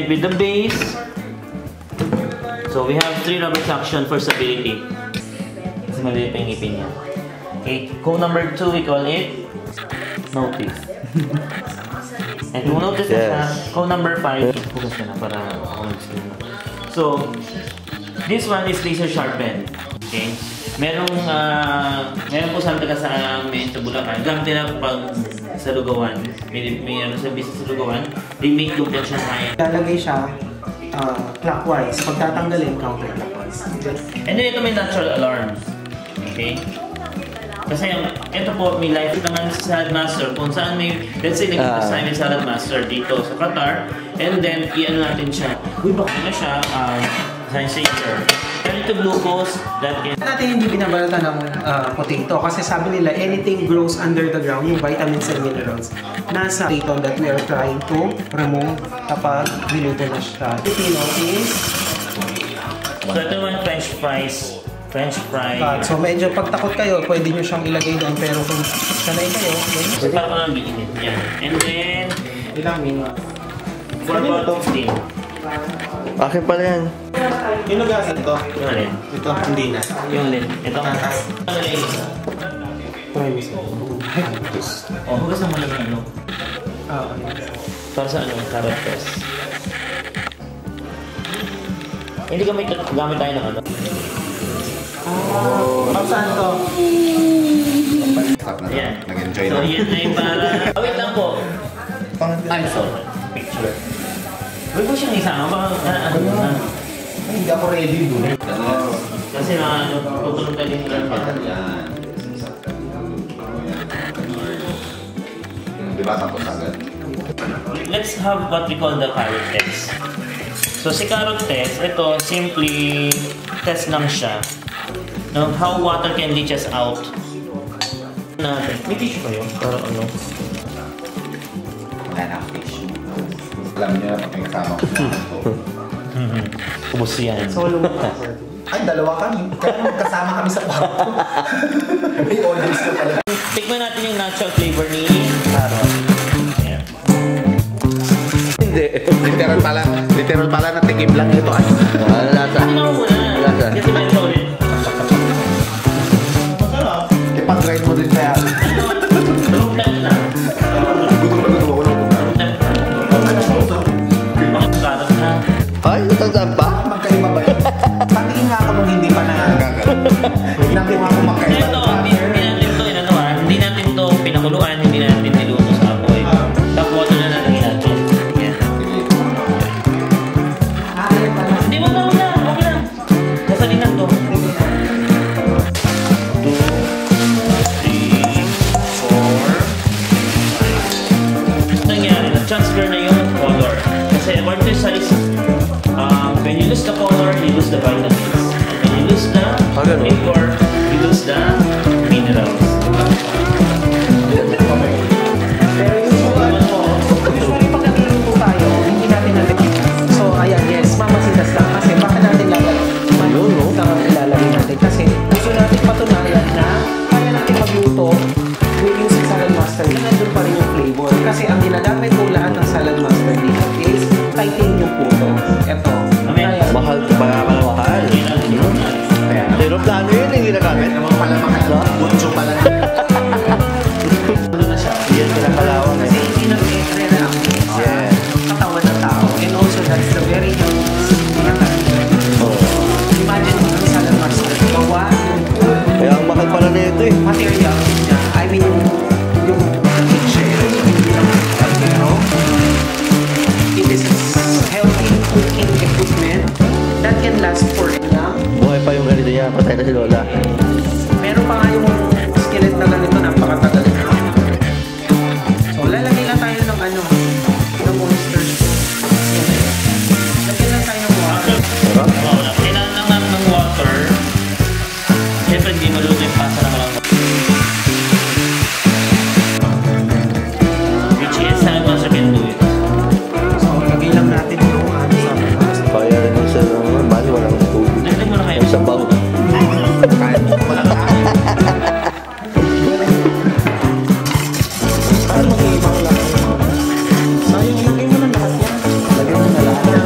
And with the base, so we have 3 rubber suction for stability. Kasi maliit pa yung ngipin niya. Okay, cone number 2, we call it notice. And kung notice na siya, cone number 5, focus ka na para ako mag-explain mo. So, this one is laser sharpened. Okay? Meron po sa amin sa Bulacan, gamit nila pag sa lugawan. May ano sa business sa lugawan, they make yung tension high. Lalagay siya clockwise. Pag tatanggalin, counterclockwise. And then ito may natural alarm. Okay? Kasi ito po, may life naman sa Salad Master. Kung saan may, let's say, nag-assignment Salad Master dito sa Qatar. And then, i-ano natin siya. Uy, baka na siya, sensor. Pero ito glucose, that can... Natin hindi binabalatan ng potato. Kasi sabi nila, anything grows under the ground, yung vitamins and minerals, nasa potato that we are trying to remove kapag niluto na siya. Pilipino is... So ito naman French fries. So medyo pagtakot kayo, pwede nyo siyang ilagay doon. Pero kung sanay kayo, so parang lang biinin. Yan. And then... ilang minute? For about 15. Akin pala yan. Yung lugasan ito? Yung alin? Ito, hindi na. Yung alin? Ito ang atas. Ano na yung isa? Try mo siya. Oh, hugas naman lang ano. Para sa ano, carrot press. Hindi kami gamit tayo ng ano. Saan to? Ayan. Nag-enjoy So, na. yan ay para... Wait lang po. I'm sorry. Picture. Huwag mo siyang isama. Baka ano na. Hindi ako ready doon. Kasi tutulong tayo din lang. Diba tapos agad? Let's have what we call the carrot test. So si carrot test, ito simply test lang siya. Now, how water can leach us out. Natin. May tissue kayo? Para ano? Wala na fish. Alam niyo, may kasama ko na ito. Ubus yan. Solo mo. Ay, dalawa kami. Kaya magkasama kami sa kwarto. May audience ko pala. Tikman natin yung natural flavor ni carrot. Yeah. Hindi. Literal pala na tikim lang ito. Ano? Lasa. Ano mo na? Lasa. Kasi may solid. Ipag-grind mo din kaya. Room time na. Carrot na. Ay, natandaan pa? Magkaiba ba yun? Patingin nga ako nung hindi pa na... Nakuha ko magkaiba. Ito, hindi natin to pinakuluan, hindi natin niluto sa apoy. Tap water na natin natin. Yan. Hindi mo na, okay lang. Kasalin lang to. 2, 3, 4. Nangyari, na-transfer na yung color. Kasi according to size, when you lose the color, you lose the vitamins. When you lose the flavor, you lose the minerals. Usually pag nagluluto tayo, hindi natin natin. So ayan, yes, mamasitas lang. Kasi baka natin ilalagay natin. Kasi gusto natin patunayan na kaya natin magluto with yung salad master. Nandun pa rin yung flavor. Kasi ang ginagamit ko lahat ng salad master dito is titanium po ito. Ito. Mahal pa naman mahal. Pero plano yun yung ginagamit. Naman pala mahal. Bunso pala. Ano na siya? Yan pala kalawang Kasi hindi nag-re-react sa katawan ng tao. And also that's the very imagine mo ang salad master. Gawa Kaya ang mahal pala na ito eh. material niya. I mean yung kitchen. Pero it is healthy cooking equipment that can last for long. Buhay pa yung ganito niya. Patay na si Lola. Meron pa nga yung skillet na ganito, napakatagal. So, lalagay lang tayo ng ano, ng monster. Lagyan lang tayo ng water. Kailangan lang natin ng water. Siyempre, hindi maluto yung pasta na walang water. Which is, salad master can do it. So, lagay lang natin yung ano sa Kaya rin yung sa bali walang tubig. Lagyan mo na kayo. Yung sabaw. Kahit wala ka. Paano mag-iibang lang? Sayang, lagay mo na lahat yan. Lagay mo na lahat.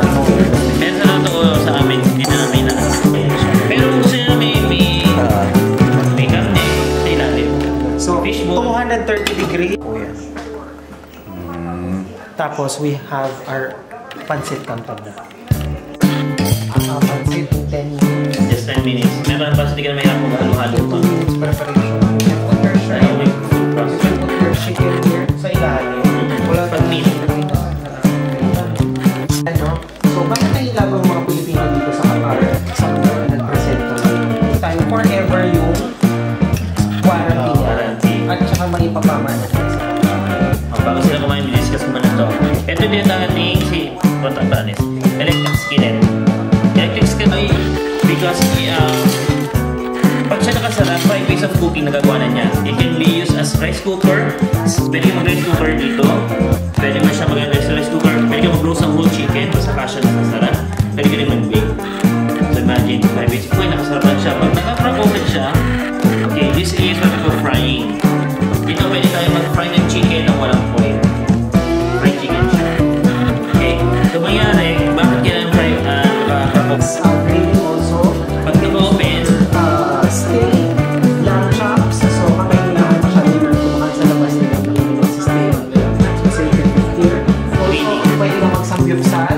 130 degrees. Oh, yes. Tapos, we have our pancit canton na. Pancit in 10 minutes. Just 10 minutes. Meron pa, hindi ka na mahirap kung halo-halo pa. 2 minutes preparation. You can put your shrimp. Ayun, may food You process. can put your chicken here sa ilalim. Wala Pag meat. Ano? So, bakit nailaban mga Pilipino dito sa Qatar? Sa mga nag-presento tayo forever yung quarantine. At saka maipapaman. Bago sila kumain, discuss mo na ito. Ito din ang ating si Protagonis. Electric skillet. Electric skillet because pag siya nakasarap, 5 ways of cooking nagagawa na niya. It can be used as rice cooker. Pwede ka mag-rice cooker dito. Pwede mo siya mag-rice cooker. Pwede ka mag-roast ang whole chicken. Saka siya nakasarap. Pwede ka rin mag-bake. So imagine, 5 ways. Kung nakasarap siya, pag naka-crack open siya, okay, this is what we call frying. Dito pwede tayo mag-fry ng chicken na walang foil. Fried chicken siya. Okay? So mangyari, bakit kailangan fry Gravy also. pag nag-open, Steak, lamb chops. So, kapag kailangan masyado na kumakain sa labas nila, nalulunod sa steak. So, safe and here. Also, pwede ka magsamgyupsal.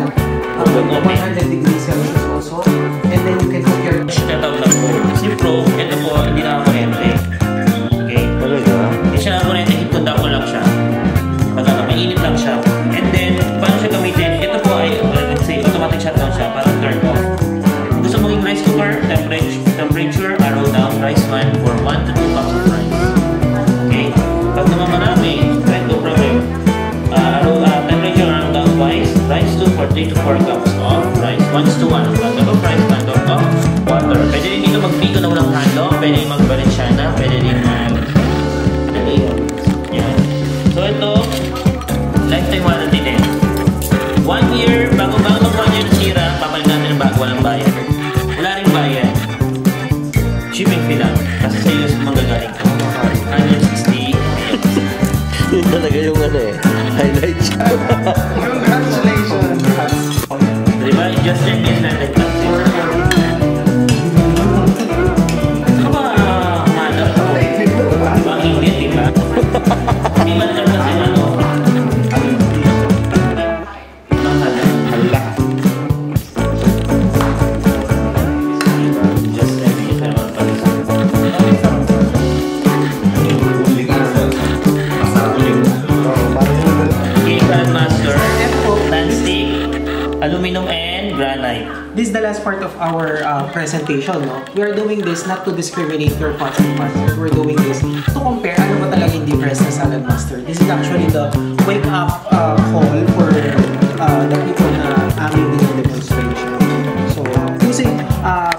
100 degrees Celsius also. And then you can cook your siya natawag na pro. Kasi pro, ito po, hindi nakakurente. Okay? Talaga? Hindi siya nakakurente, hipon ko lang siya. Pagka mainit lang siya. And then, paano siya gamitin? Ito po ay, let's say, automatic shutdown siya para turn off. Kung gusto mo yung rice cooker, temperature, arrow down, rice man for 1 to 2 cups of rice. Okay? Pag naman marami, right, no problem. Temperature arrow down twice, rice 2 for 3 to 4 cups of rice. 1:1. 1 cup of rice, 1 cup of water. Pwede rin dito mag-biko na walang halo, pwede rin mag-valenciana, pwede rin yan. So ito, lifetime warranty din. 1 year, bago mag 1 year nasira, papalit natin ng bago, walang bayad. Wala rin bayad. Shipping fee lang. Kasi sa US manggagaling ko. 160. Yun talaga yung highlight siya. Congratulations! Diba? Just like this natin. Ano ba, madam? Ang init, diba? Di ba naman kasi ano? Just like this naman pala. Okay, Grandmaster, non-stick, aluminum and granite. This is the last part of our presentation, no? We are doing this not to discriminate your pots and pans. We're doing this to compare ano ba talaga yung difference ng Salad Master. This is actually the wake-up call for the people na aming demonstration. So, using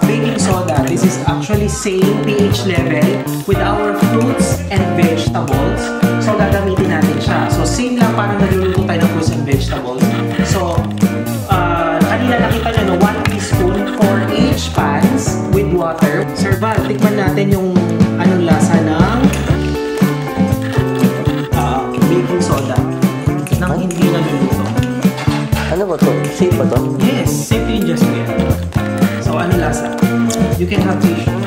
baking soda, this is actually same pH level with our fruits and vegetables. So, gagamitin natin siya. So, same lang parang nagluluto tayo ng fruits and vegetables. So, kanina nakita nyo, 1 teaspoon for each pans with water. Sir Val, tikman natin yung anong lasa ng baking soda nang hindi nagluluto. Ano ba to? Safe ba to? Yes, safety ingredient. So, ano lasa? You can have tissue.